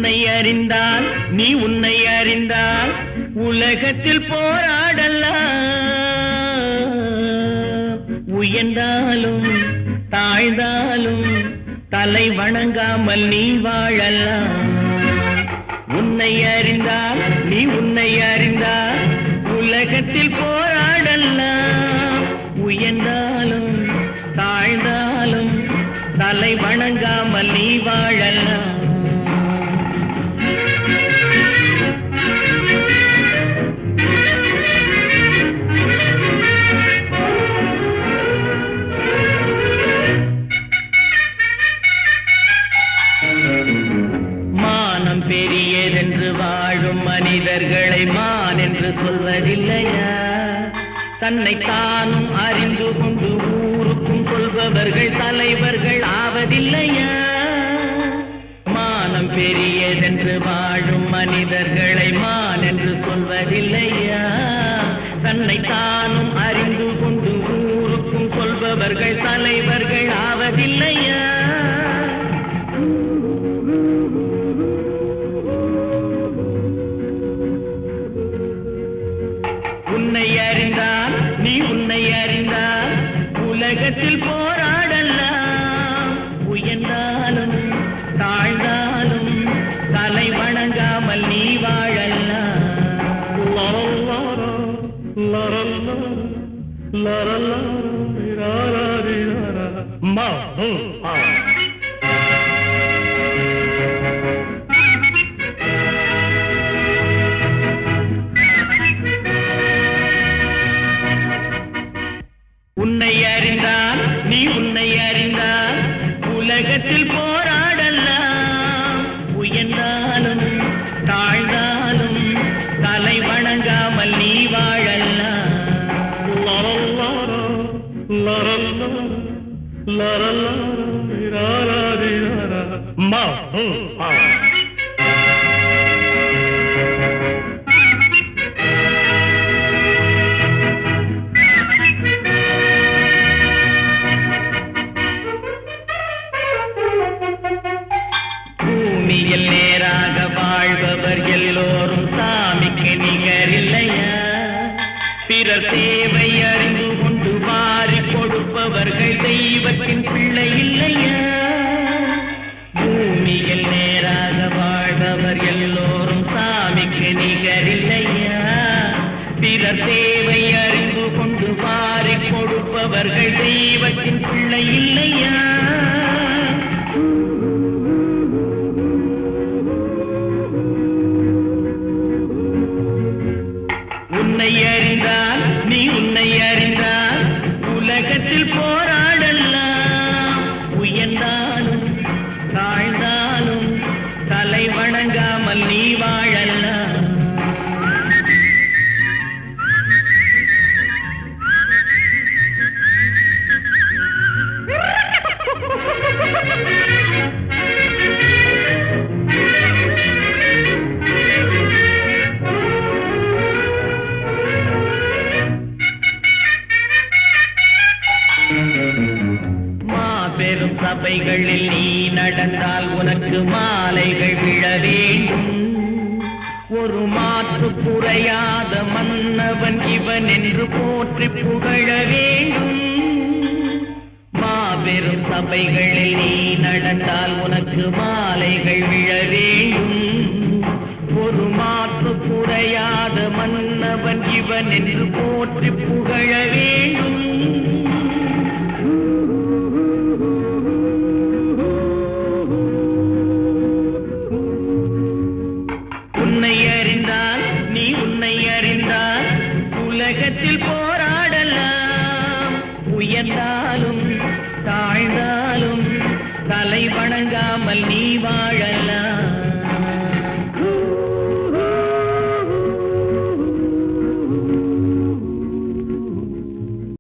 உன்னை அறிந்தால் நீ உன்னை அறிந்தால் உலகத்தில் போராடலாம். உயர்ந்தாலும் தாழ்ந்தாலும் தலை வணங்காமல் நீ வாழலாம். உன்னை அறிந்தால் நீ உன்னை அறிந்தால் உலகத்தில் போராடலாம். உயர்ந்தாலும் தாழ்ந்தாலும் தலை வணங்காமல் நீ வாழலாம். மானம் பெரியதென்று வாழும் மனிதர்களை மான் என்று சொல்வதில்லையா? தன்னை தானும் அறிந்து கொண்டு ஊருக்கும் சொல்பவர்கள் தலைவர்கள் ஆவதில்லையா? மானம் பெரியதென்று வாழும் மனிதர்களை மான் என்று சொல்வதில்லையா? தன்னை தானும் அறிந்து கொண்டு ஊருக்கும் சொல்பவர்கள் தலைவர்கள் ஆவதில்லையா? உன்னை அறிந்தால் நீ உன்னை அறிந்தால் உலகத்தில் போராடலாம். உயர்ந்தாலும் தாழ்ந்தாலும் தலை வணங்காமல் நீ வாழலாம். உன்னை அறிந்தால் நீ உன்னை அறிந்தால் உலகத்தில் போராடலாம். உயர்ந்தாலும் தாழ்ந்தாலும் தலை வணங்காமல் நீ வாழலாம். பூமியில் நேராக வாழ்பவர் எல்லோரும் சாமிக்கு நிகரில்லையா? பிறர் தேவை அறிந்து கொண்டு வாரி கொடுப்பவர்கள் தெய்வத்தின் பிள்ளை இல்லையா? பூமியில் நேராக வாழ்பவர் எல்லோரும் சாமிக்கு நிகரில்லையா? பிறர் தேவை அறிந்து கொண்டு வாரி கொடுப்பவர்கள் தெய்வத்தின் பிள்ளை இல்லையா? உன்னை அறிந்தால் நீ உன்னை அறிந்தால் உலகத்தில் போராடலாம். உயர்ந்தாலும் தாழ்ந்தாலும் தலை வணங்காமல் நீ வாழலாம். மாபெரும் சபைகளில் நீ நடந்தால் உனக்கு மாலைகள் விழ வேண்டும். ஒரு மாற்று குறையாத மன்னவன் இவன் என்று போற்றி புகழ வேண்டும். மாபெரும் சபைகளில் நீ நடந்தால் உனக்கு மாலைகள் விழ வேண்டும். ஒரு மாற்று குறையாத மன்னவன் இவன் என்று போற்றி புகழ வேண்டும். உன்னை அறிந்தால் நீ உன்னை அறிந்தால் உலகத்தில் போராடலாம். உயர்ந்தாலும் தாழ்ந்தாலும் தலை வணங்காமல் நீ வாழலாம்.